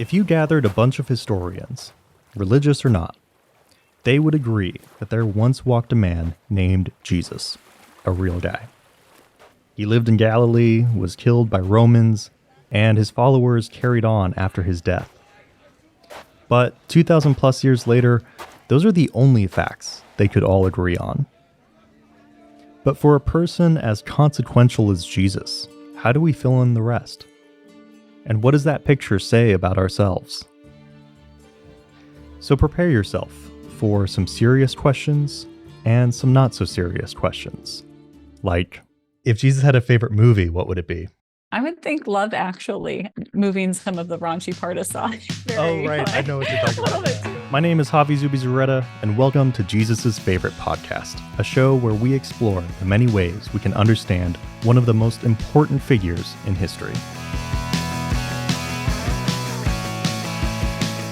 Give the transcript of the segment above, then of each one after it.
If you gathered a bunch of historians, religious or not, they would agree that there once walked a man named Jesus, a real guy. He lived in Galilee, was killed by Romans, and his followers carried on after his death. But 2,000 plus years later, those are the only facts they could all agree on. But for a person as consequential as Jesus, how do we fill in the rest? And what does that picture say about ourselves? So prepare yourself for some serious questions and some not so serious questions. Like, if Jesus had a favorite movie, what would it be? I would think Love Actually, moving some of the raunchy part aside. Oh, right. I know what you're talking about. My name is Javi Zubizarreta, and welcome to Jesus' Favorite Podcast, a show where we explore the many ways we can understand one of the most important figures in history.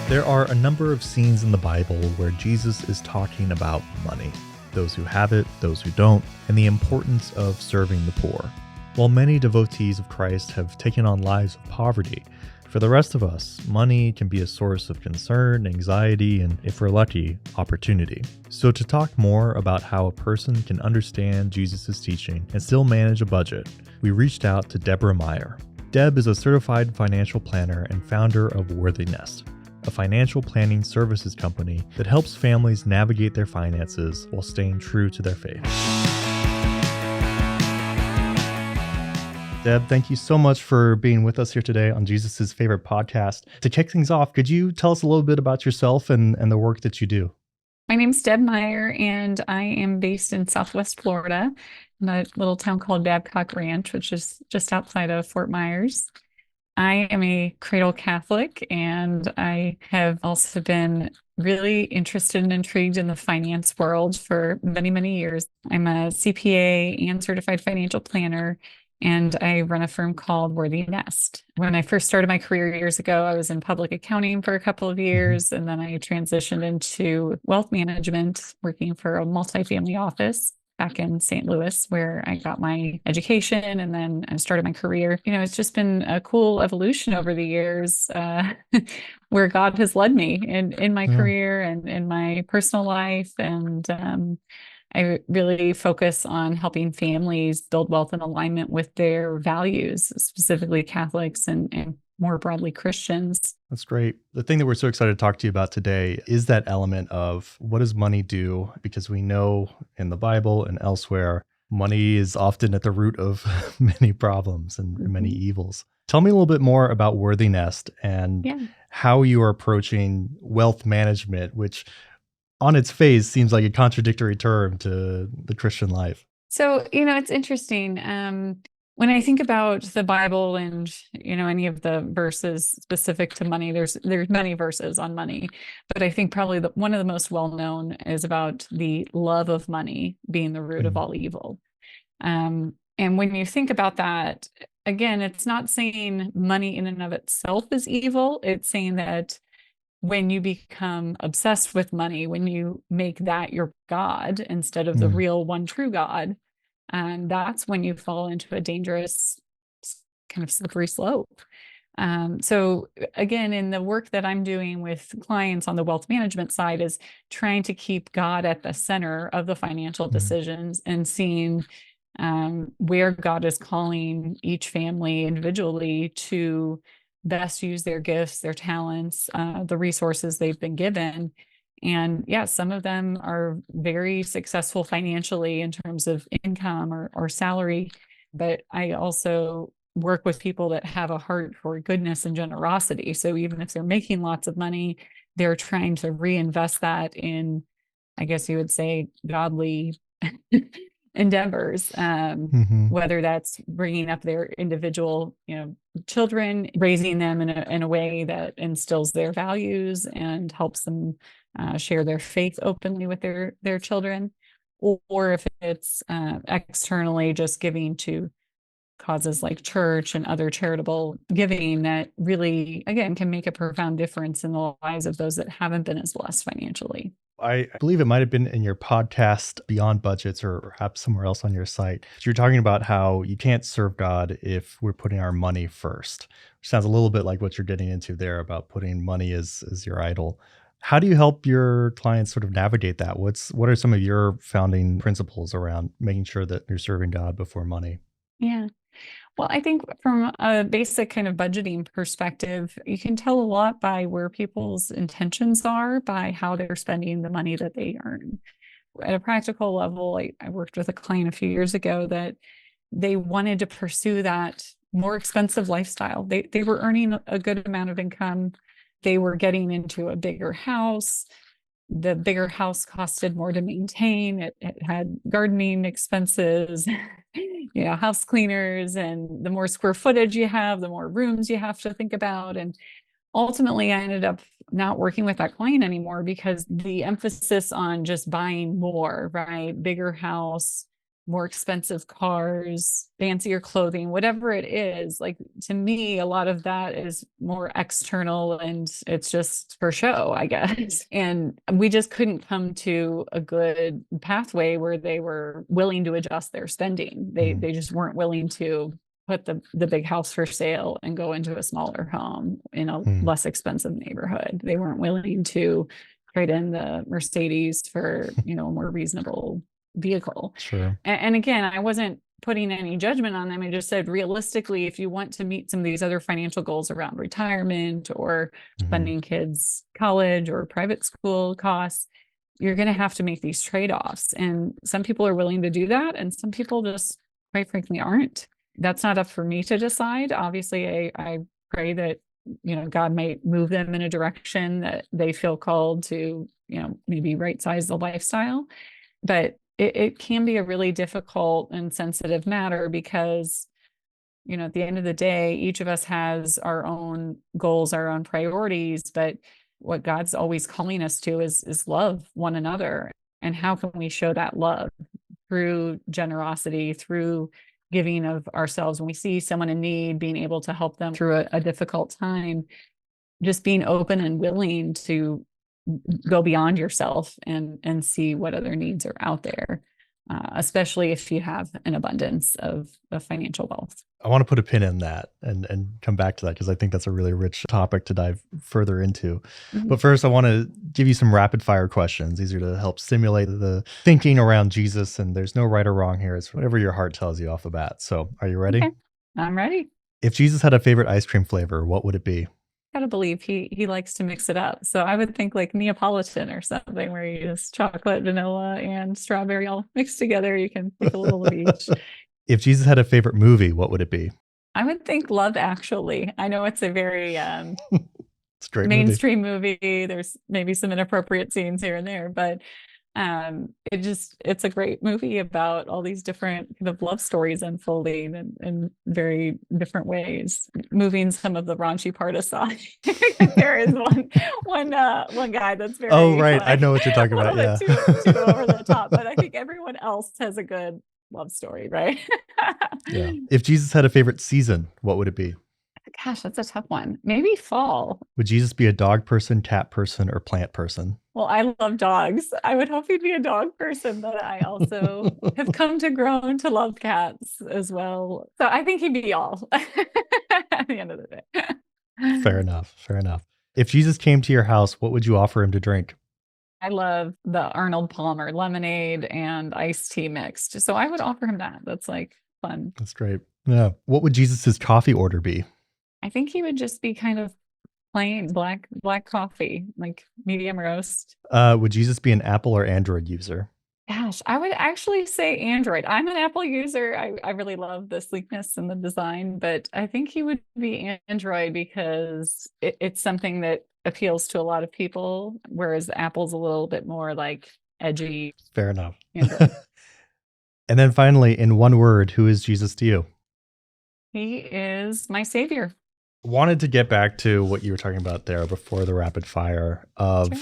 There are a number of scenes in the Bible where Jesus is talking about money, those who have it, those who don't, and the importance of serving the poor. While many devotees of Christ have taken on lives of poverty, for the rest of us, money can be a source of concern, anxiety, and, if we're lucky, opportunity. So to talk more about how a person can understand Jesus' teaching and still manage a budget, we reached out to Deborah Meyer. Deb is a certified financial planner and founder of WorthyNest, a financial planning services company that helps families navigate their finances while staying true to their faith. Deb, thank you so much for being with us here today on Jesus' Favorite Podcast. To kick things off, could you tell us a little bit about yourself and the work that you do? My name's Deb Meyer, and I am based in Southwest Florida in a little town called Babcock Ranch, which is just outside of Fort Myers. I am a cradle Catholic, and I have also been really interested and intrigued in the finance world for many, many years. I'm a CPA and certified financial planner, and I run a firm called WorthyNest. When I first started my career years ago, I was in public accounting for a couple of years, and then I transitioned into wealth management, working for a multifamily office back in St. Louis, where I got my education and then I started my career. You know, it's just been a cool evolution over the years where God has led me in my career and in my personal life. And I really focus on helping families build wealth in alignment with their values, specifically Catholics and more broadly Christians. That's great. The thing that we're so excited to talk to you about today is that element of what does money do? Because we know in the Bible and elsewhere, money is often at the root of many problems and many evils. Tell me a little bit more about WorthyNest and how you are approaching wealth management, which on its face seems like a contradictory term to the Christian life. So, it's interesting. When I think about the Bible and, any of the verses specific to money, there's many verses on money, but I think probably one of the most well-known is about the love of money being the root of all evil. And when you think about that, again, it's not saying money in and of itself is evil. It's saying that when you become obsessed with money, when you make that your God instead of the real one true God, that's when you fall into a dangerous kind of slippery slope. So again, in the work that I'm doing with clients on the wealth management side is trying to keep God at the center of the financial decisions and seeing where God is calling each family individually to best use their gifts, their talents, the resources they've been given. And some of them are very successful financially in terms of income or salary. But I also work with people that have a heart for goodness and generosity. So even if they're making lots of money, they're trying to reinvest that in, I guess you would say, godly endeavors, whether that's bringing up their individual, children, raising them in a way that instills their values and helps them share their faith openly with their children, or if it's externally just giving to causes like church and other charitable giving that really, again, can make a profound difference in the lives of those that haven't been as blessed financially. I believe it might have been in your podcast, Beyond Budgets, or perhaps somewhere else on your site. You're talking about how you can't serve God if we're putting our money first, which sounds a little bit like what you're getting into there about putting money as your idol. How do you help your clients sort of navigate that? What are some of your founding principles around making sure that you're serving God before money? Yeah. Well, I think from a basic kind of budgeting perspective, you can tell a lot by where people's intentions are, by how they're spending the money that they earn. At a practical level, I worked with a client a few years ago that they wanted to pursue that more expensive lifestyle. They were earning a good amount of income. They were getting into a bigger house. The bigger house costed more to maintain. It had gardening expenses, house cleaners, and the more square footage you have, the more rooms you have to think about. And ultimately, I ended up not working with that client anymore because the emphasis on just buying more, right? Bigger house, more expensive cars, fancier clothing, whatever it is. Like, to me, a lot of that is more external and it's just for show, I guess. And we just couldn't come to a good pathway where they were willing to adjust their spending. They just weren't willing to put the big house for sale and go into a smaller home in a less expensive neighborhood. They weren't willing to trade in the Mercedes for, a more reasonable vehicle. Sure. And again, I wasn't putting any judgment on them. I just said, realistically, if you want to meet some of these other financial goals around retirement or funding kids' college or private school costs, you're going to have to make these trade-offs. And some people are willing to do that, and some people just, quite frankly, aren't. That's not up for me to decide. Obviously, I pray that, God might move them in a direction that they feel called to, maybe right size the lifestyle. But it can be a really difficult and sensitive matter because, at the end of the day, each of us has our own goals, our own priorities, but what God's always calling us to is love one another. And how can we show that love? Through generosity, through giving of ourselves when we see someone in need, being able to help them through a difficult time, just being open and willing to go beyond yourself and see what other needs are out there, especially if you have an abundance of financial wealth. I want to put a pin in that and come back to that because I think that's a really rich topic to dive further into. But first, I want to give you some rapid fire questions. These are to help stimulate the thinking around Jesus, and there's no right or wrong here. It's whatever your heart tells you off the bat. So are you ready? Okay. I'm ready. If Jesus had a favorite ice cream flavor, what would it be? Gotta believe he likes to mix it up. So I would think like Neapolitan or something where you use chocolate, vanilla, and strawberry all mixed together. You can pick a little of each. If Jesus had a favorite movie, what would it be? I would think Love Actually. I know it's a very It's a great mainstream movie. There's maybe some inappropriate scenes here and there, but it's a great movie about all these different kind of love stories unfolding in very different ways. Moving some of the raunchy part aside, there is one guy that's very right. I know what you're talking about. Yeah. Too over the top, but I think everyone else has a good love story, right? Yeah. If Jesus had a favorite season, what would it be? Gosh, that's a tough one. Maybe fall. Would Jesus be a dog person, cat person, or plant person? Well, I love dogs. I would hope he'd be a dog person, but I also have come to grown to love cats as well. So I think he'd be all at the end of the day. Fair enough. Fair enough. If Jesus came to your house, what would you offer him to drink? I love the Arnold Palmer lemonade and iced tea mixed. So I would offer him that. That's like fun. That's great. Yeah. What would Jesus's coffee order be? I think he would just be kind of plain black coffee, like medium roast. Would Jesus be an Apple or Android user? Gosh, I would actually say Android. I'm an Apple user. I really love the sleekness and the design, but I think he would be Android because it's something that appeals to a lot of people, whereas Apple's a little bit more like edgy. Fair enough. And then finally, in one word, who is Jesus to you? He is my savior. Wanted to get back to what you were talking about there before the rapid fire of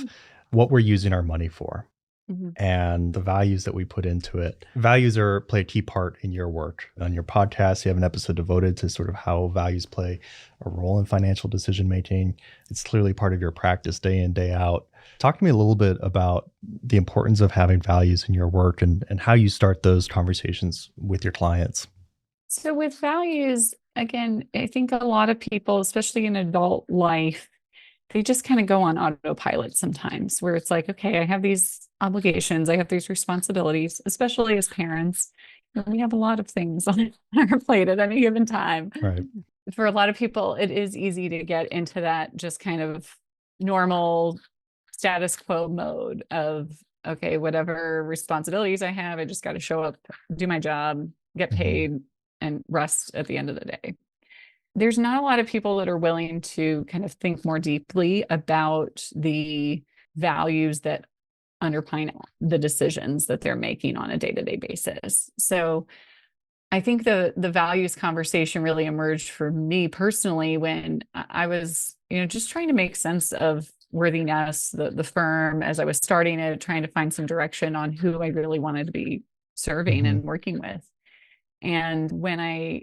what we're using our money for. Mhm. and the values that we put into it. Values play a key part in your work. On your podcast, you have an episode devoted to sort of how values play a role in financial decision making. It's clearly part of your practice day in, day out. Talk to me a little bit about the importance of having values in your work and how you start those conversations with your clients. So with values, again, I think a lot of people, especially in adult life, they just kind of go on autopilot sometimes where it's like, okay, I have these obligations, I have these responsibilities, especially as parents. We have a lot of things on our plate at any given time. Right. For a lot of people, it is easy to get into that just kind of normal status quo mode of, okay, whatever responsibilities I have, I just got to show up, do my job, get Mm-hmm. paid, and rest at the end of the day. There's not a lot of people that are willing to kind of think more deeply about the values that underpin the decisions that they're making on a day-to-day basis. So I think the values conversation really emerged for me personally when I was, just trying to make sense of WorthyNest, the firm, as I was starting it, trying to find some direction on who I really wanted to be serving Mm-hmm. and working with. And when I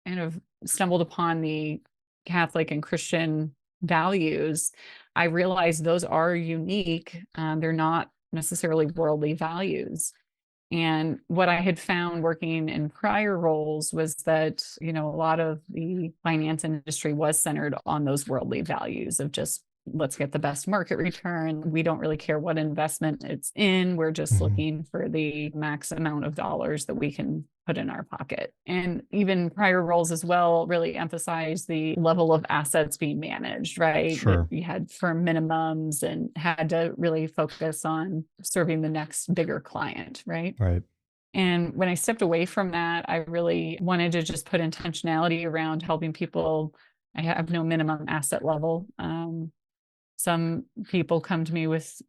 kind of stumbled upon the Catholic and Christian values, I realized those are unique. They're not necessarily worldly values. And what I had found working in prior roles was that, a lot of the finance industry was centered on those worldly values of just let's get the best market return. We don't really care what investment it's in. We're just Mm-hmm. looking for the max amount of dollars that we can put in our pocket. And even prior roles as well really emphasize the level of assets being managed, right? That Sure. you had firm minimums and had to really focus on serving the next bigger client, right? Right. And when I stepped away from that, I really wanted to just put intentionality around helping people. I have no minimum asset level. Some people come to me with,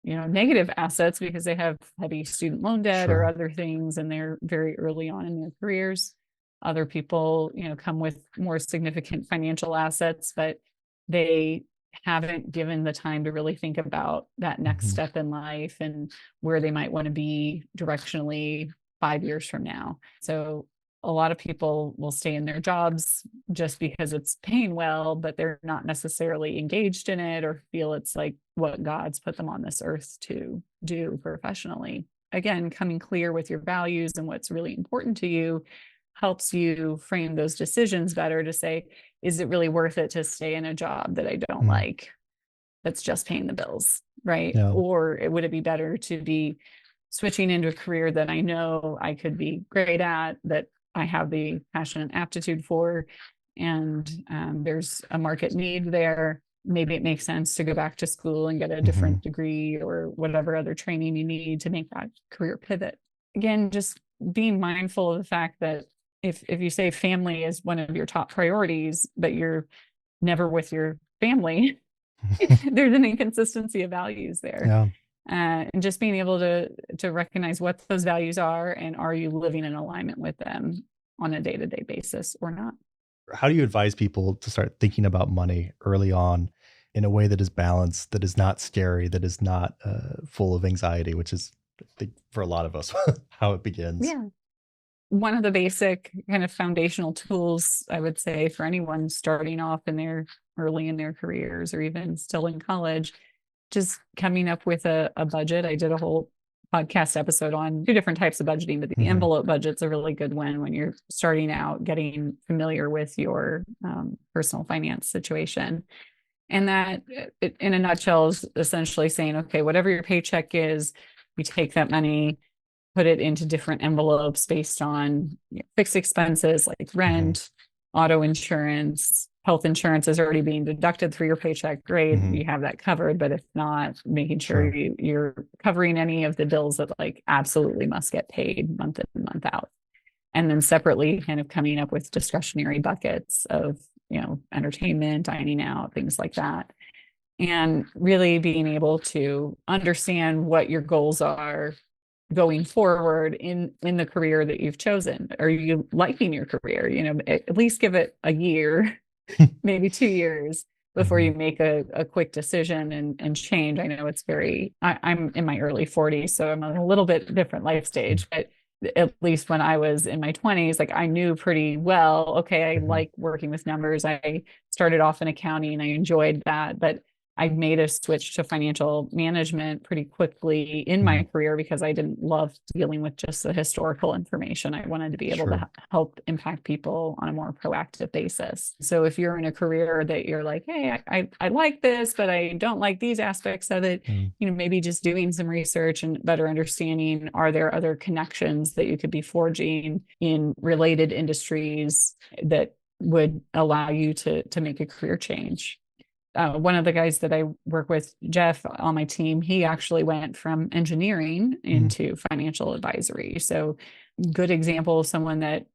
negative assets because they have heavy student loan debt or Sure. other things, and they're very early on in their careers. Other people, come with more significant financial assets, but they haven't given the time to really think about that next Mm-hmm. step in life and where they might want to be directionally 5 years from now. So a lot of people will stay in their jobs just because it's paying well, but they're not necessarily engaged in it or feel it's like what God's put them on this earth to do professionally. Again, coming clear with your values and what's really important to you helps you frame those decisions better to say, is it really worth it to stay in a job that I don't Mm. like, that's just paying the bills, right? Yeah. Or would it be better to be switching into a career that I know I could be great at, that I have the passion and aptitude for, and there's a market need there. Maybe it makes sense to go back to school and get a Mm-hmm. different degree or whatever other training you need to make that career pivot. Again, just being mindful of the fact that if you say family is one of your top priorities, but you're never with your family, there's an inconsistency of values there. Yeah. And just being able to recognize what those values are and are you living in alignment with them on a day-to-day basis or not. How do you advise people to start thinking about money early on in a way that is balanced, that is not scary, that is not full of anxiety, which is, I think, for a lot of us, how it begins? Yeah. One of the basic kind of foundational tools, I would say, for anyone starting off in their early in their careers or even still in college, just coming up with a budget. I did a whole podcast episode on two different types of budgeting, but the Hmm. envelope budget's a really good one when you're starting out, getting familiar with your personal finance situation. And that, in a nutshell, is essentially saying, okay, whatever your paycheck is, we take that money, put it into different envelopes based on fixed expenses like Hmm. rent, auto insurance, health insurance is already being deducted through your paycheck. Great, Hmm. you have that covered. But if not, making sure Sure. you're covering any of the bills that like absolutely must get paid month in, month out. And then separately kind of coming up with discretionary buckets of, entertainment, dining out, things like that. And really being able to understand what your goals are going forward in the career that you've chosen. Are you liking your career? At least give it a year, maybe 2 years before Hmm. you make a quick decision and change. I know it's I'm in my early 40s, so I'm a little bit different life stage, but at least when I was in my 20s, like I knew pretty well, okay, I Hmm. like working with numbers. I started off in accounting and I enjoyed that, but I made a switch to financial management pretty quickly in Hmm. my career because I didn't love dealing with just the historical information. I wanted to be able Sure. to help impact people on a more proactive basis. So if you're in a career that you're like, hey, I like this, but I don't like these aspects of it, Mm. maybe just doing some research and better understanding, are there other connections that you could be forging in related industries that would allow you to make a career change? One of the guys that I work with, Jeff, on my team, he actually went from engineering Mm. into financial advisory. So, good example of someone that,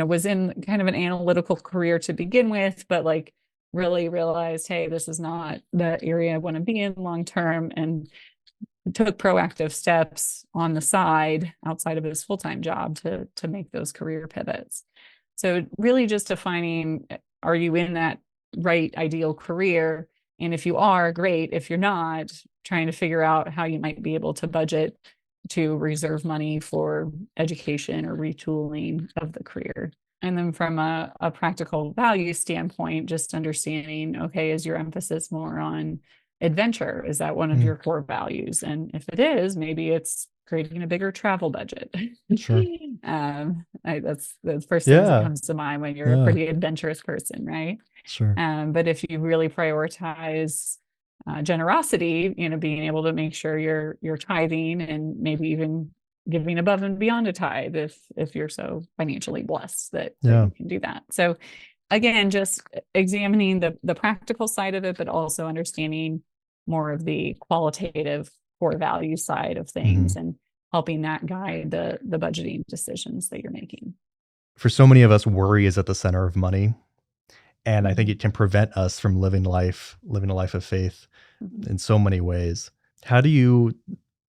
was in kind of an analytical career to begin with, but like really realized, hey, this is not the area I want to be in long term, and took proactive steps on the side outside of his full-time job to make those career pivots. So really just defining, are you in that right ideal career? And if you are, great. If you're not, trying to figure out how you might be able to budget to reserve money for education or retooling of the career. And then from a practical value standpoint, just understanding, okay, is your emphasis more on adventure? Is that one of Mm. your core values? And if it is, maybe it's creating a bigger travel budget. Sure. That's the first things that Yeah. comes to mind when you're a Yeah. pretty adventurous person, right? Sure. But if you really prioritize generosity, being able to make sure you're tithing and maybe even giving above and beyond a tithe if you're so financially blessed that Yeah. you can do that. So again, just examining the practical side of it, but also understanding more of the qualitative core value side of Hmm. things and helping that guide the budgeting decisions that you're making. For so many of us, worry is at the center of money. And I think Mhm. it can prevent us from living a life of faith Mhm. in so many ways. How do you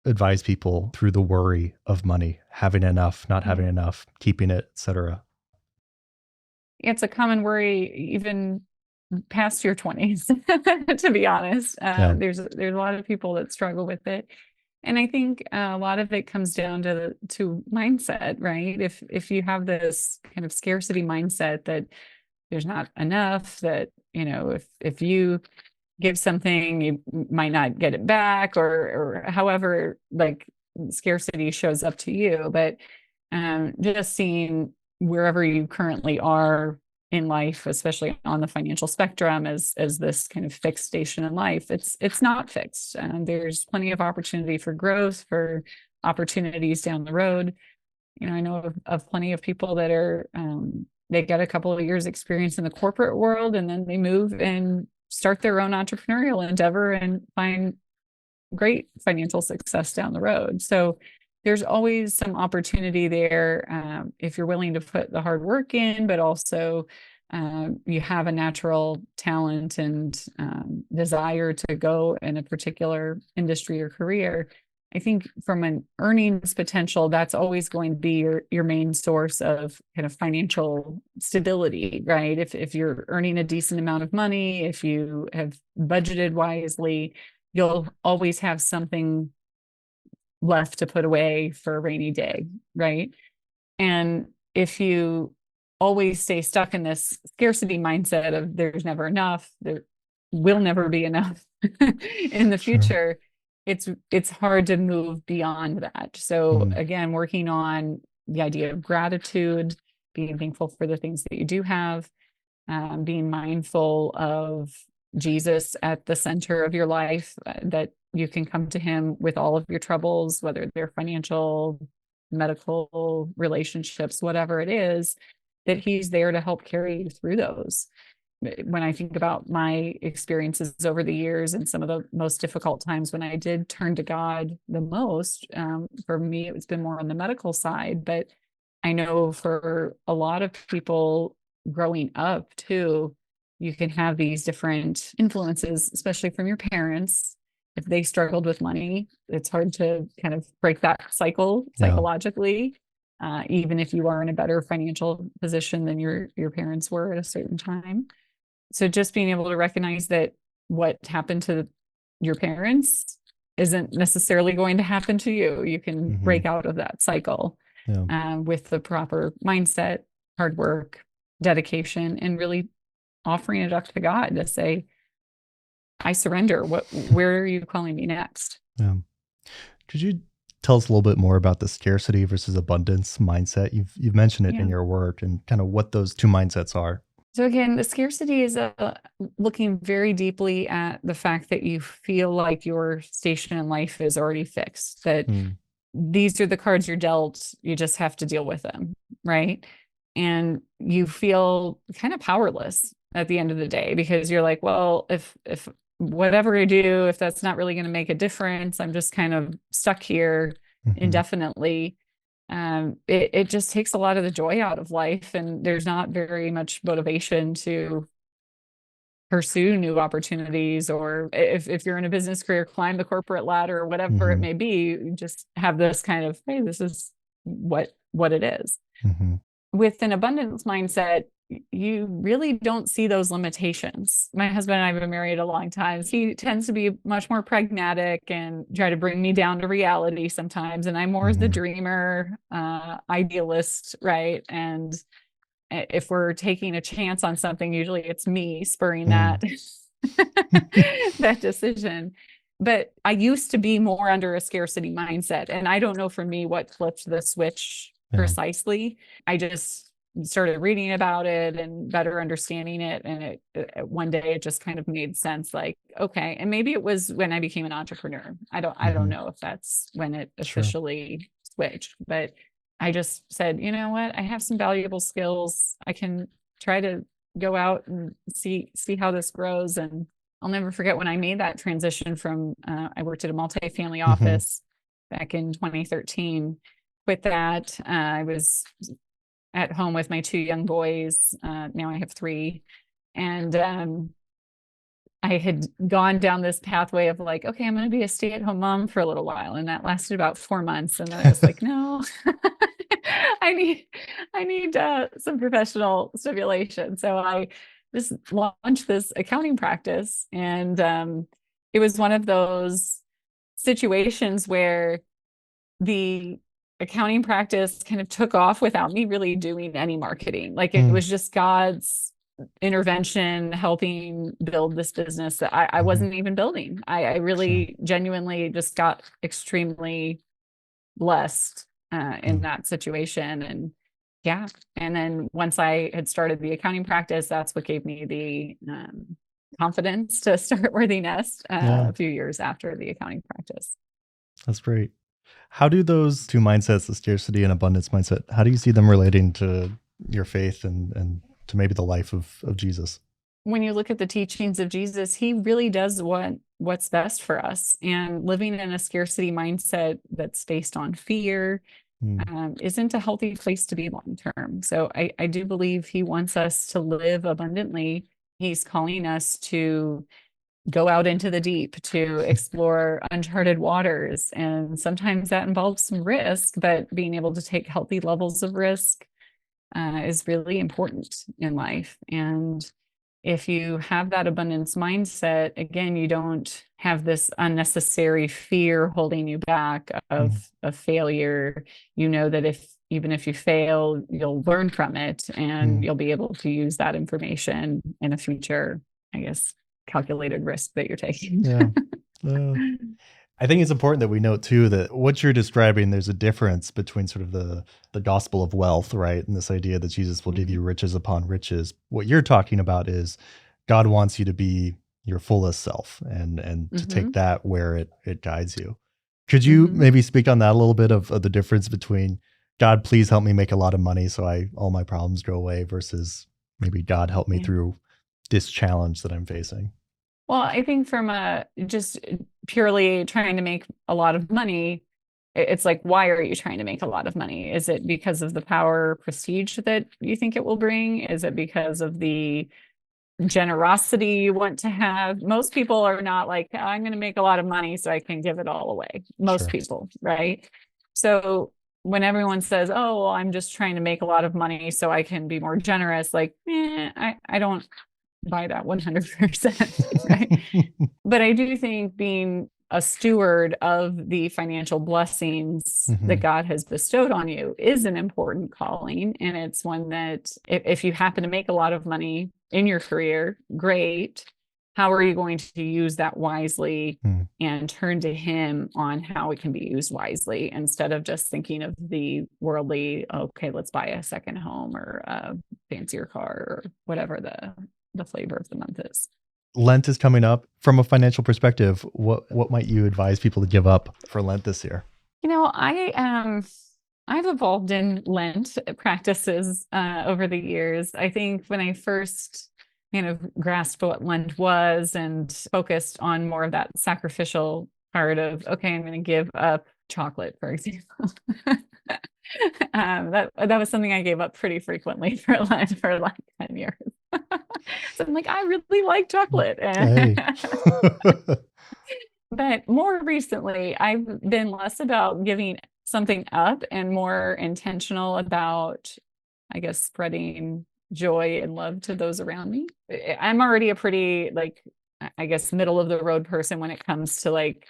advise people through the worry of money, having enough, not Yeah. having enough, keeping it, etc.? It's a common worry even past your 20s, to be honest. Yeah. There's a lot of people that struggle with it. And I think a lot of it comes down to mindset, right? If you have this kind of scarcity mindset that there's not enough, that, if you give something, you might not get it back, or however, like scarcity shows up to you. But just seeing wherever you currently are in life, especially on the financial spectrum, as this kind of fixed station in life, it's not fixed. There's plenty of opportunity for growth, for opportunities down the road. I know of plenty of people that are they get a couple of years experience in the corporate world and then they move and start their own entrepreneurial endeavor and find great financial success down the road. So there's always some opportunity there, if you're willing to put the hard work in, but also you have a natural talent and desire to go in a particular industry or career. I think from an earnings potential, that's always going to be your main source of kind of financial stability, right? If you're earning a decent amount of money, if you have budgeted wisely, you'll always have something left to put away for a rainy day, right? And if you always stay stuck in this scarcity mindset of there's never enough, there will never be enough in the Sure. future, it's hard to move beyond that. So Mm. again, working on the idea of gratitude, being thankful for the things that you do have, being mindful of Jesus at the center of your life, that you can come to him with all of your troubles, whether they're financial, medical, relationships, whatever it is, that he's there to help carry you through those. When I think about my experiences over the years and some of the most difficult times when I did turn to God the most, for me, it's been more on the medical side, but I know for a lot of people growing up too, you can have these different influences, especially from your parents. If they struggled with money, it's hard to kind of break that cycle Yeah. psychologically, even if you are in a better financial position than your parents were at a certain time. So just being able to recognize that what happened to your parents isn't necessarily going to happen to you. You can Hmm. break out of that cycle Yeah. with the proper mindset, hard work, dedication, and really offering it up to God to say, I surrender. Where are you calling me next? Yeah. Could you tell us a little bit more about the scarcity versus abundance mindset? You've mentioned it in Yeah. your work and kind of what those two mindsets are. So again, the scarcity is looking very deeply at the fact that you feel like your station in life is already fixed, that Mm. these are the cards you're dealt, you just have to deal with them, right? And you feel kind of powerless at the end of the day because you're like, well, if whatever I do, if that's not really going to make a difference, I'm just kind of stuck here Hmm. indefinitely. It just takes a lot of the joy out of life, and there's not very much motivation to pursue new opportunities, or if you're in a business career, climb the corporate ladder or whatever it Hmm. may be. You just have this kind of, hey, this is what it is. Hmm. With an abundance mindset, you really don't see those limitations. My husband and I have been married a long time. He tends to be much more pragmatic and try to bring me down to reality sometimes. And I'm more the Hmm. dreamer, idealist, right? And if we're taking a chance on something, usually it's me spurring Mm. that that decision. But I used to be more under a scarcity mindset, and I don't know for me what flipped the switch Yeah. precisely. I just started reading about it and better understanding it, and one day it just kind of made sense, like, okay. And maybe it was when I became an entrepreneur. I don't Hmm. know if that's when it Sure. officially switched, but I just said, you know what? I have some valuable skills. I can try to go out and see how this grows. And I'll never forget when I made that transition from I worked at a multifamily Hmm. office back in 2013. Quit that. I was at home with my two young boys. Now I have three, and I had gone down this pathway of like, okay, I'm going to be a stay-at-home mom for a little while, and that lasted about 4 months. And then I was like, no, I need, I need some professional stimulation. So I just launched this accounting practice, and it was one of those situations where the accounting practice kind of took off without me really doing any marketing. Like it Mm. was just God's intervention helping build this business that I Hmm. wasn't even building. I Sure. really genuinely just got extremely blessed in Mm. that situation. And yeah. And then once I had started the accounting practice, that's what gave me the confidence to start WorthyNest Yeah, a few years after the accounting practice. that's great. How do those two mindsets, the scarcity and abundance mindset, how do you see them relating to your faith and to maybe the life of Jesus? When you look at the teachings of Jesus, he really does what's best for us. And living in a scarcity mindset that's based on fear Mm. isn't a healthy place to be long term. So I do believe he wants us to live abundantly. He's calling us to go out into the deep, to explore uncharted waters. And sometimes that involves some risk, but being able to take healthy levels of risk is really important in life. And if you have that abundance mindset, again, you don't have this unnecessary fear holding you back Mm. of failure. You know that even if you fail, you'll learn from it, and Mm. you'll be able to use that information in a future, I guess, calculated risk that you're taking. Yeah. Uh, I think it's important that we note too that what you're describing, there's a difference between sort of the gospel of wealth, right? And this idea that Jesus will give you riches upon riches. What you're talking about is God wants you to be your fullest self and to Mm-hmm. take that where it guides you. Could you Mm-hmm. maybe speak on that a little bit of the difference between God, please help me make a lot of money so all my problems go away versus maybe God help me Yeah. through this challenge that I'm facing? Well, I think from a just purely trying to make a lot of money, it's like, why are you trying to make a lot of money? Is it because of the power, prestige that you think it will bring? Is it because of the generosity you want to have? Most people are not like, "Oh, I'm going to make a lot of money so I can give it all away." Most Sure. people, right? So when everyone says, "Oh, well, I'm just trying to make a lot of money so I can be more generous," like, I don't buy that 100%, right? But I do think being a steward of the financial blessings that God has bestowed on you is an important calling. And it's one that if you happen to make a lot of money in your career, great. How are you going to use that wisely and turn to Him on how it can be used wisely instead of just thinking of the worldly, okay, let's buy a second home or a fancier car or whatever the flavor of the month is. Lent is coming up. From a financial perspective, what might you advise people to give up for Lent this year? I've evolved in Lent practices over the years. I think when I first kind of grasped what Lent was and focused on more of that sacrificial part of, okay, I'm going to give up chocolate, for example. That was something I gave up pretty frequently for Lent for like 10 years. So I'm like, I really like chocolate. Hey. But more recently, I've been less about giving something up and more intentional about, I guess, spreading joy and love to those around me. I'm already a pretty, like, I guess, middle of the road person when it comes to like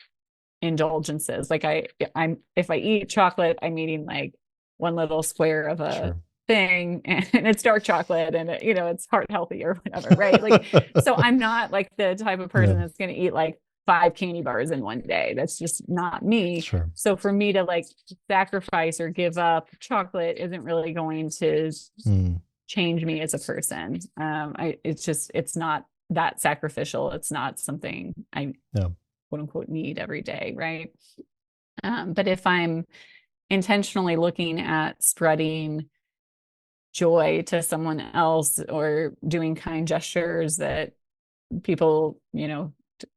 indulgences. Like if I eat chocolate, I'm eating like one little square of a thing and it's dark chocolate and it's heart healthy or whatever, right? Like, so I'm not like the type of person that's going to eat like 5 candy bars in one day. That's just not me. Sure. So for me to like sacrifice or give up chocolate isn't really going to change me as a person. It's not that sacrificial. It's not something I quote unquote need every day, right? But if I'm intentionally looking at spreading joy to someone else or doing kind gestures that people,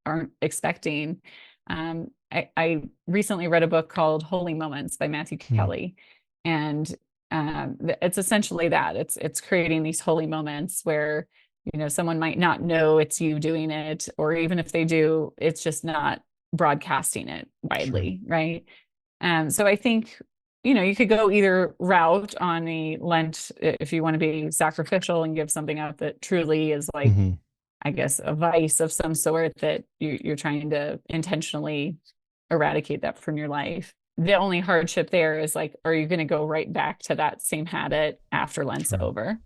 aren't expecting. I recently read a book called Holy Moments by Matthew Kelly. And it's essentially that it's creating these holy moments where, someone might not know it's you doing it, or even if they do, it's just not broadcasting it widely. Right. So I think, you could go either route on the Lent if you want to be sacrificial and give something up that truly is like, I guess, a vice of some sort that you're trying to intentionally eradicate that from your life. The only hardship there is like, are you going to go right back to that same habit after Lent's over?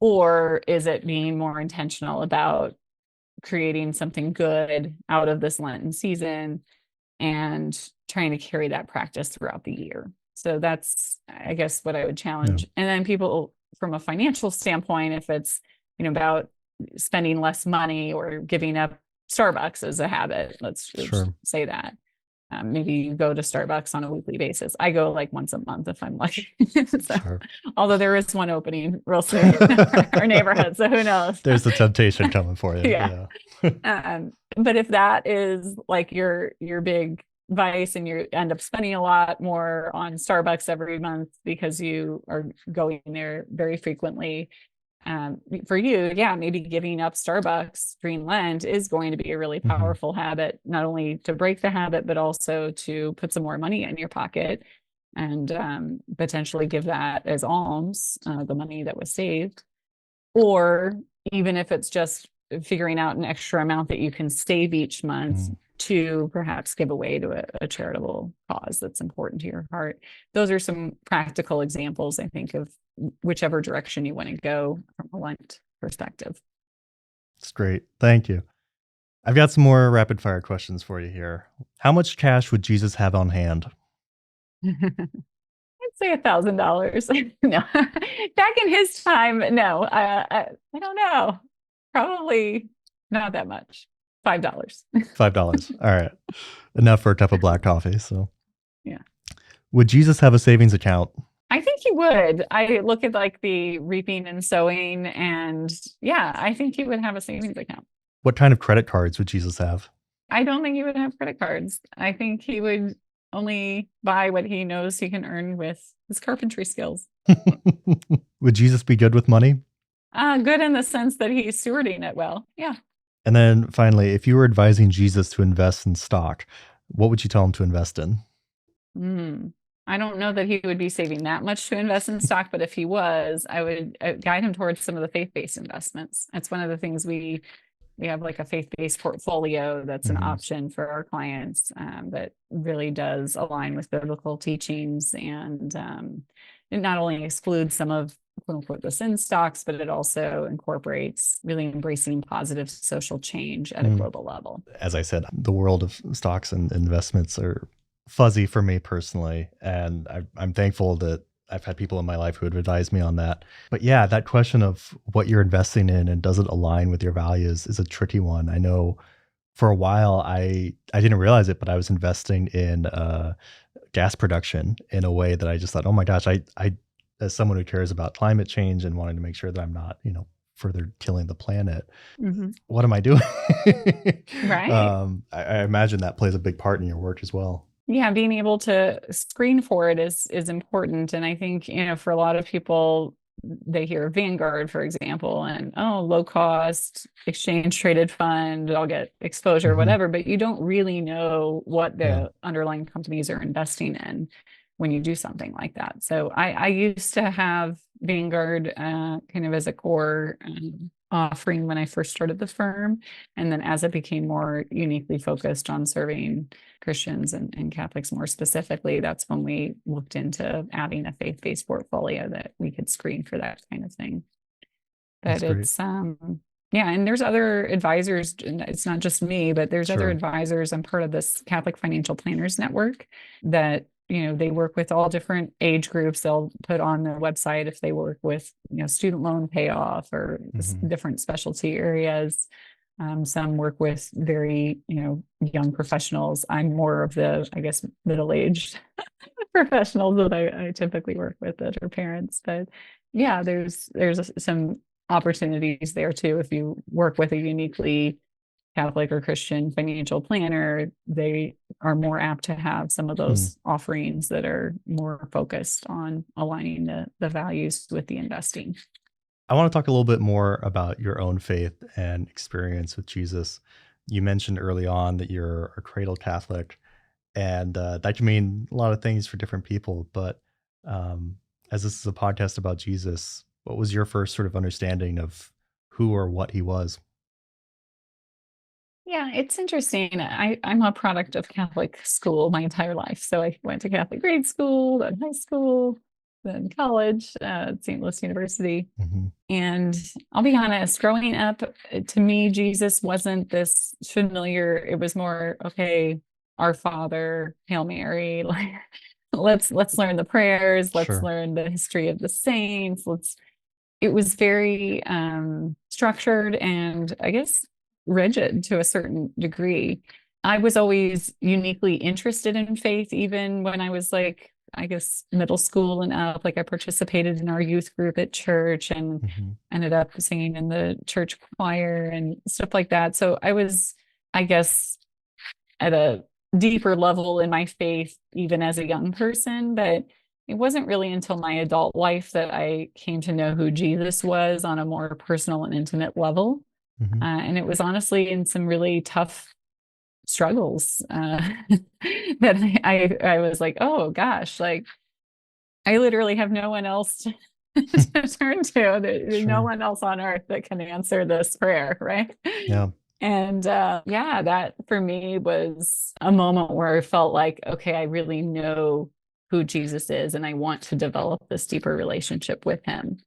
Or is it being more intentional about creating something good out of this Lenten season and trying to carry that practice throughout the year? So that's, I guess, what I would challenge. And then people from a financial standpoint, if it's, about spending less money or giving up Starbucks as a habit, let's say that. Maybe you go to Starbucks on a weekly basis. I go like once a month if I'm lucky. Although there is one opening real soon in our neighborhood, so who knows? There's the temptation coming for you. But if that is like your big vice and you end up spending a lot more on Starbucks every month because you are going there very frequently, for you, maybe giving up Starbucks during Lent is going to be a really powerful habit, not only to break the habit, but also to put some more money in your pocket and potentially give that as alms, the money that was saved. Or even if it's just figuring out an extra amount that you can save each month to perhaps give away to a charitable cause that's important to your heart. Those are some practical examples, I think, of whichever direction you want to go from a Lent perspective. That's great. Thank you. I've got some more rapid fire questions for you here. How much cash would Jesus have on hand? I'd say $1,000. No, back in his time, no. I don't know. Probably not that much. $5. $5. All right. Enough for a cup of black coffee. So, yeah. Would Jesus have a savings account? I think he would. I look at like the reaping and sowing, and I think he would have a savings account. What kind of credit cards would Jesus have? I don't think he would have credit cards. I think he would only buy what he knows he can earn with his carpentry skills. Would Jesus be good with money? Good in the sense that he's stewarding it well. Yeah. And then finally, if you were advising Jesus to invest in stock, what would you tell him to invest in? I don't know that he would be saving that much to invest in stock, but if he was, I would guide him towards some of the faith-based investments. That's one of the things we have, like a faith-based portfolio that's an option for our clients, that really does align with biblical teachings, and it not only excludes some of quote unquote the sin stocks, but it also incorporates really embracing positive social change at a global level. As I said, the world of stocks and investments are fuzzy for me personally, and I'm thankful that I've had people in my life who have advised me on that. But yeah, that question of what you're investing in and does it align with your values is a tricky one. I know for a while I didn't realize it, but I was investing in gas production in a way that I just thought, oh my gosh, I as someone who cares about climate change and wanting to make sure that I'm not, further killing the planet, what am I doing? Right. I imagine that plays a big part in your work as well. Yeah, being able to screen for it is important. And I think, for a lot of people, they hear Vanguard, for example, and low cost exchange traded fund, I'll get exposure, whatever, but you don't really know what the underlying companies are investing in when you do something like that. So I used to have Vanguard kind of as a core offering when I first started the firm. And then as it became more uniquely focused on serving Christians and Catholics more specifically, that's when we looked into adding a faith-based portfolio that we could screen for that kind of thing. But it's yeah, and there's other advisors, and it's not just me, but there's other advisors. I'm part of this Catholic Financial Planners Network that they work with all different age groups. They'll put on their website if they work with student loan payoff or different specialty areas. Some work with very young professionals. I'm more of the, I guess, middle-aged professionals that I typically work with that are parents. But yeah, there's some opportunities there too. If you work with a uniquely Catholic or Christian financial planner, they are more apt to have some of those offerings that are more focused on aligning the values with the investing. I want to talk a little bit more about your own faith and experience with Jesus. You mentioned early on that you're a cradle Catholic, and that can mean a lot of things for different people. But as this is a podcast about Jesus, what was your first sort of understanding of who or what he was? Yeah, it's interesting. I'm a product of Catholic school my entire life. So I went to Catholic grade school, then high school, then college at St. Louis University. And I'll be honest, growing up, to me, Jesus wasn't this familiar. It was more, okay, Our Father, Hail Mary, like let's learn the prayers, let's learn the history of the saints. It was very structured and I guess rigid to a certain degree. I was always uniquely interested in faith, even when I was like, I guess, middle school and up. Like I participated in our youth group at church and ended up singing in the church choir and stuff like that. So I was, I guess, at a deeper level in my faith, even as a young person. But it wasn't really until my adult life that I came to know who Jesus was on a more personal and intimate level. And it was honestly in some really tough struggles that I was like, oh gosh, like I literally have no one else to turn to. There's no one else on earth that can answer this prayer, right? Yeah. And yeah, that for me was a moment where I felt like, okay, I really know who Jesus is, and I want to develop this deeper relationship with him.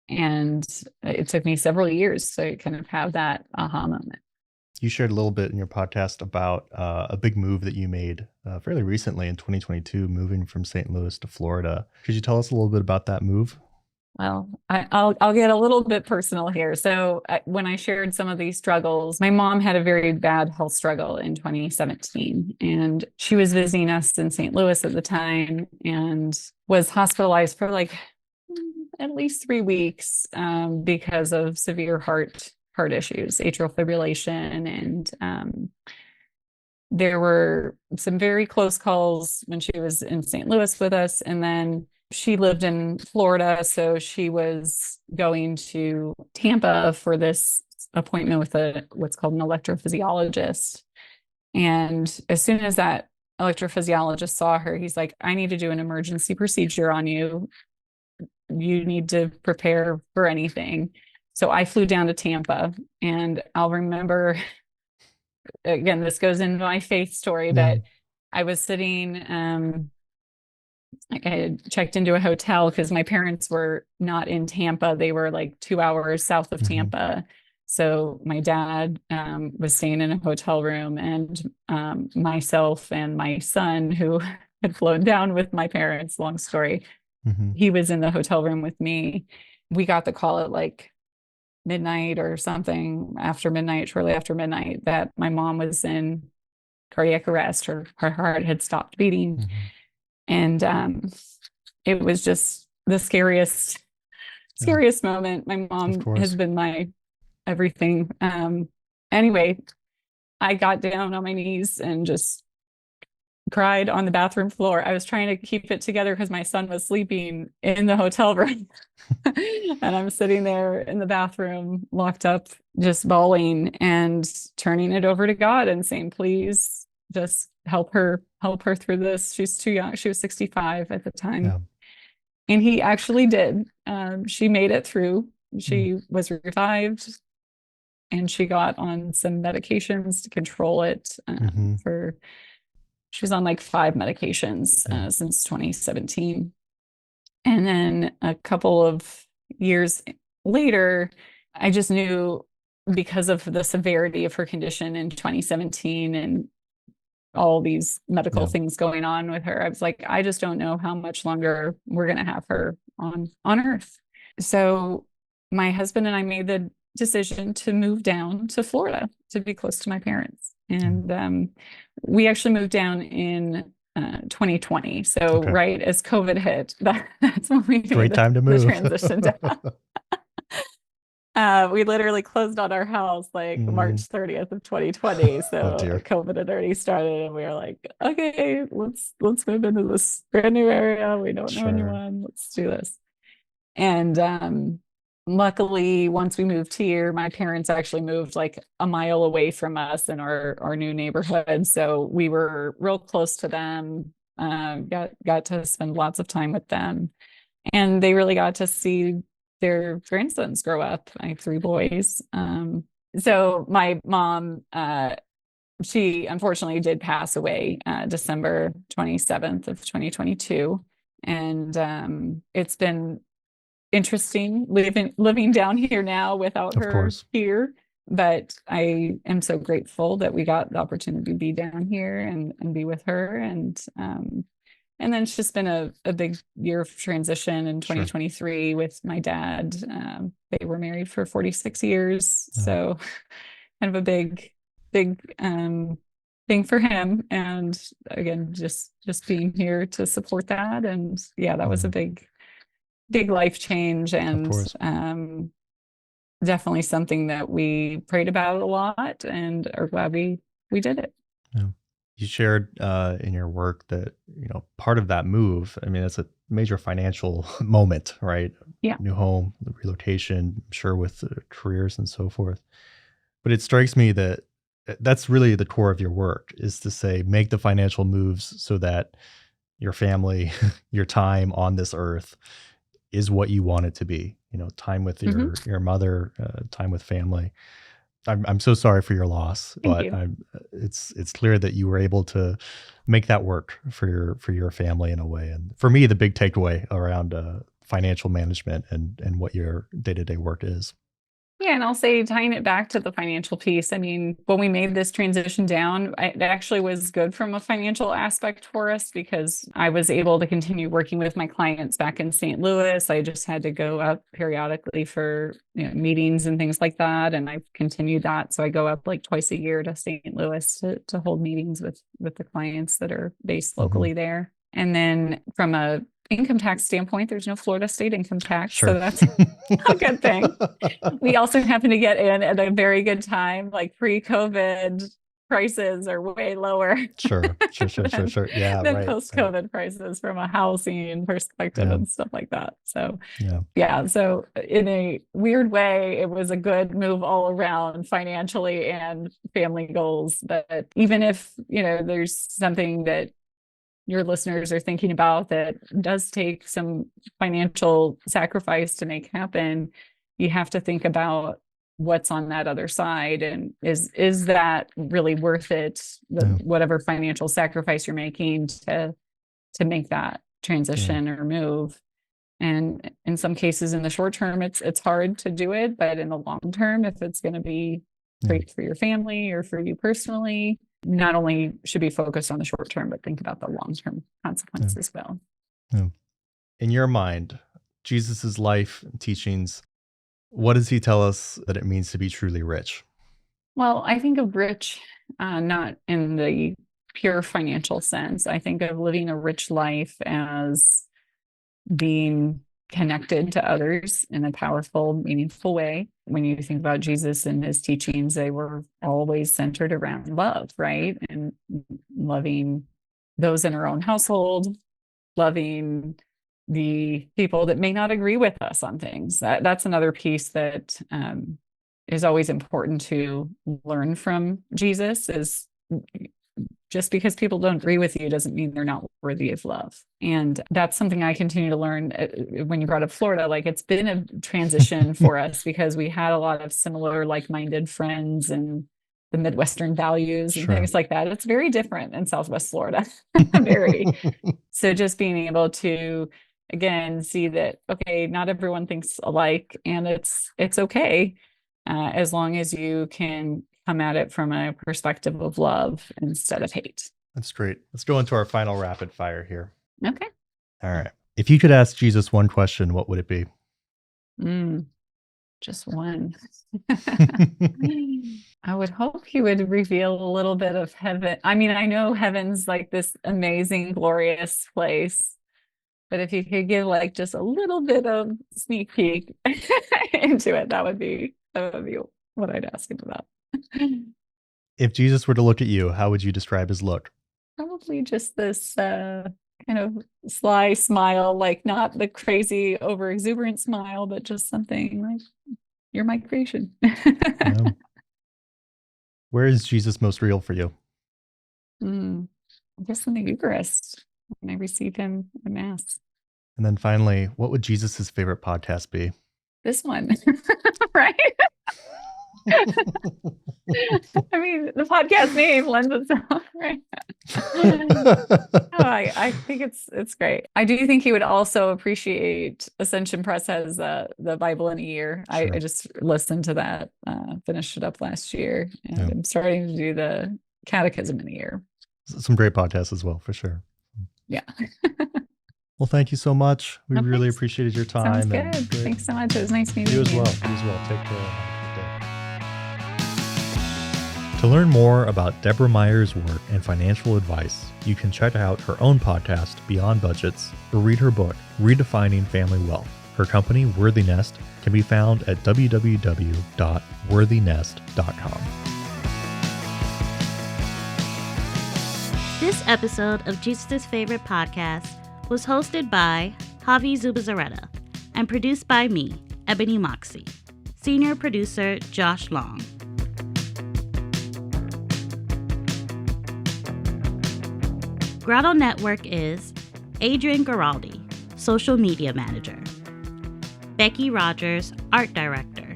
And it took me several years to kind of have that aha moment. You shared a little bit in your podcast about a big move that you made fairly recently in 2022, moving from St. Louis to Florida. Could you tell us a little bit about that move? Well, I'll get a little bit personal here. So when I shared some of these struggles, my mom had a very bad health struggle in 2017, and she was visiting us in St. Louis at the time and was hospitalized for like at least 3 weeks because of severe heart issues, atrial fibrillation. And there were some very close calls when she was in St. Louis with us. And then she lived in Florida, so she was going to Tampa for this appointment with what's called an electrophysiologist. And as soon as that electrophysiologist saw her, he's like, I need to do an emergency procedure on you. You need to prepare for anything. So I flew down to Tampa, and I'll remember, again, this goes into my faith story, Yeah. but I was sitting, like I had checked into a hotel because my parents were not in Tampa. They were like 2 hours south of Hmm. Tampa. So my dad was staying in a hotel room, and myself and my son, who had flown down with my parents, long story, Hmm. he was in the hotel room with me. We got the call at like midnight or something, after midnight, shortly after midnight, that my mom was in cardiac arrest. Her heart had stopped beating. Hmm. And it was just the Yeah, scariest moment. My of mom has course. been my everything. Anyway, I got down on my knees and just cried on the bathroom floor. I was trying to keep it together because my son was sleeping in the hotel room. And I'm sitting there in the bathroom, locked up, just bawling and turning it over to God and saying, please just help her through this. She's too young. She was 65 at the time. Yeah. And he actually did. She made it through. Mm. She was revived, and she got on some medications to control it Hmm. for, she was on like 5 medications Yeah. since 2017. And then a couple of years later, I just knew, because of the severity of her condition in 2017 and all these medical Yeah. things going on with her, I was like, I just don't know how much longer we're going to have her on Earth. So my husband and I made the decision to move down to Florida to be close to my parents. Yeah. And we actually moved down in 2020. So Okay. right as COVID hit, that's when we made Great time to the move. transition down. We literally closed on our house like March Hmm. 30th of 2020. Oh So dear. COVID had already started, and we were like, okay, let's move into this brand new area. We don't know Sure. anyone. Let's do this. And luckily, once we moved here, my parents actually moved like a mile away from us in our new neighborhood. So we were real close to them. Got to spend lots of time with them, and they really got to see their grandsons grow up. I have 3 boys. So my mom, she unfortunately did pass away December 27th of 2022. And it's been interesting living down here now without Of her course. here. But I am so grateful that we got the opportunity to be down here and be with her. And then it's just been a big year of transition in Sure. 2023 with my dad. They were married for 46 years. Yeah. So kind of a big thing for him. And again, just being here to support that. And yeah, that was Yeah. a big life change, Of and course. definitely something that we prayed about a lot and are glad we did it. Yeah. You shared in your work that, part of that move, I mean, it's a major financial moment, right? Yeah. New home, the relocation, I'm sure with careers and so forth. But it strikes me that that's really the core of your work, is to say, make the financial moves so that your family, your time on this earth is what you want it to be. Time with Hmm. your mother, time with family. I'm so sorry for your loss, Thank but you. it's clear that you were able to make that work for your family in a way. And for me, the big takeaway around financial management and what your day-to-day work is. Yeah, and I'll say, tying it back to the financial piece, I mean, when we made this transition down, it actually was good from a financial aspect for us, because I was able to continue working with my clients back in St. Louis. I just had to go up periodically for meetings and things like that, and I've continued that. So I go up like twice a year to St. Louis to hold meetings with the clients that are based Hmm. locally there. And then from a income tax standpoint, there's no Florida state income tax, so Sure. that's a good thing. We also happen to get in at a very good time, like pre-COVID prices are way lower Sure. Yeah, than right. post-COVID prices from a housing perspective and stuff like that. So Yeah. yeah, so in a weird way, it was a good move all around financially and family goals. But even if, there's something that your listeners are thinking about that does take some financial sacrifice to make happen, you have to think about what's on that other side, and is that really worth it, whatever financial sacrifice you're making to make that transition or move. And in some cases, in the short term, it's hard to do it, but in the long term, if it's going to be great for your family or for you personally, not only should be focused on the short term, but think about the long-term consequences as well. Yeah. In your mind, Jesus's life and teachings, what does he tell us that it means to be truly rich? Well, I think of rich, not in the pure financial sense. I think of living a rich life as being connected to others in a powerful, meaningful way. When you think about Jesus and his teachings, they were always centered around love, right? And loving those in our own household, loving the people that may not agree with us on things. That's another piece that is always important to learn from Jesus, is just because people don't agree with you doesn't mean they're not worthy of love. And that's something I continue to learn. When you brought up Florida, like, it's been a transition for us because we had a lot of similar like-minded friends and the Midwestern values and things like that. It's very different in Southwest Florida. Very. So just being able to, again, see that, okay, not everyone thinks alike, and it's okay, as long as you can come at it from a perspective of love instead of hate. That's great. Let's go into our final rapid fire here. Okay. All right. If you could ask Jesus one question, what would it be? Just one. I would hope he would reveal a little bit of heaven. I mean, I know heaven's like this amazing, glorious place, but if you could give like just a little bit of sneak peek into it, that would be what I'd ask him about. If Jesus were to look at you, how would you describe his look? Probably just this kind of sly smile, like not the crazy over exuberant smile, but just something like, you're my creation. Where is Jesus most real for you? I guess in the Eucharist, when I receive him at Mass. And then finally, what would Jesus's favorite podcast be? This one, right? I mean, the podcast name lends itself, right? I think it's great. I do think he would also appreciate Ascension Press has the Bible in a year. Sure. I just listened to that, finished it up last year, and I'm starting to do the Catechism in a year. Some great podcasts as well, for sure. Yeah. Well, thank you so much. We really appreciated your time. Sounds good. Thanks so much. It was nice meeting you. You as well. Take care. To learn more about Deborah Meyer's work and financial advice, you can check out her own podcast, Beyond Budgets, or read her book, Redefining Family Wealth. Her company, WorthyNest, can be found at www.worthynest.com. This episode of Jesus' Favorite Podcast was hosted by Javi Zubizarreta and produced by me, Ebony Moxie. Senior producer, Josh Long. Grotto Network is Adrian Garaldi, Social Media Manager. Becky Rogers, Art Director.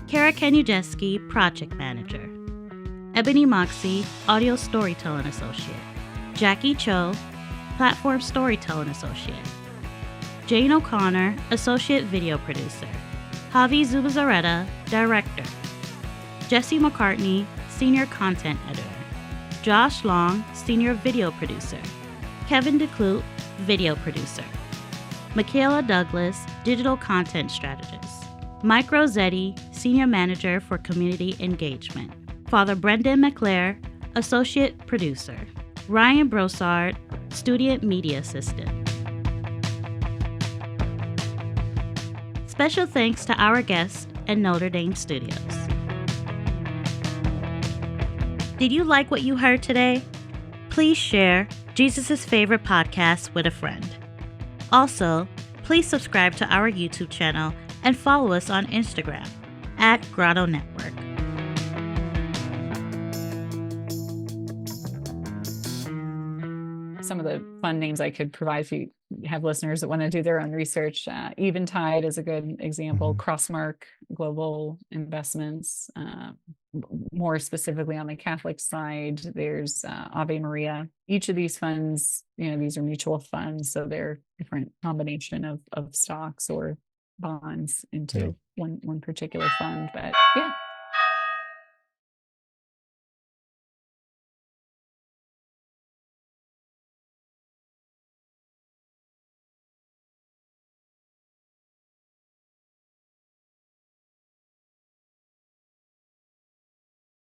Kara Kenujeski, Project Manager. Ebony Moxie, Audio Storytelling Associate. Jackie Cho, Platform Storytelling Associate. Jane O'Connor, Associate Video Producer. Javi Zubizarreta, Director. Jesse McCartney, Senior Content Editor. Josh Long, Senior Video Producer. Kevin DeClute, Video Producer. Michaela Douglas, Digital Content Strategist. Mike Rossetti, Senior Manager for Community Engagement. Father Brendan McClare, Associate Producer. Ryan Brossard, Student Media Assistant. Special thanks to our guests at Notre Dame Studios. Did you like what you heard today? Please share Jesus' favorite podcast with a friend. Also, please subscribe to our YouTube channel and follow us on Instagram at Grotto Network. Some of the fun names I could provide if you have listeners that want to do their own research. Eventide is a good example. Crossmark Global Investments. More specifically on the Catholic side, there's Ave Maria. Each of these funds, these are mutual funds, so they're different combination of stocks or bonds into one particular fund. But yeah,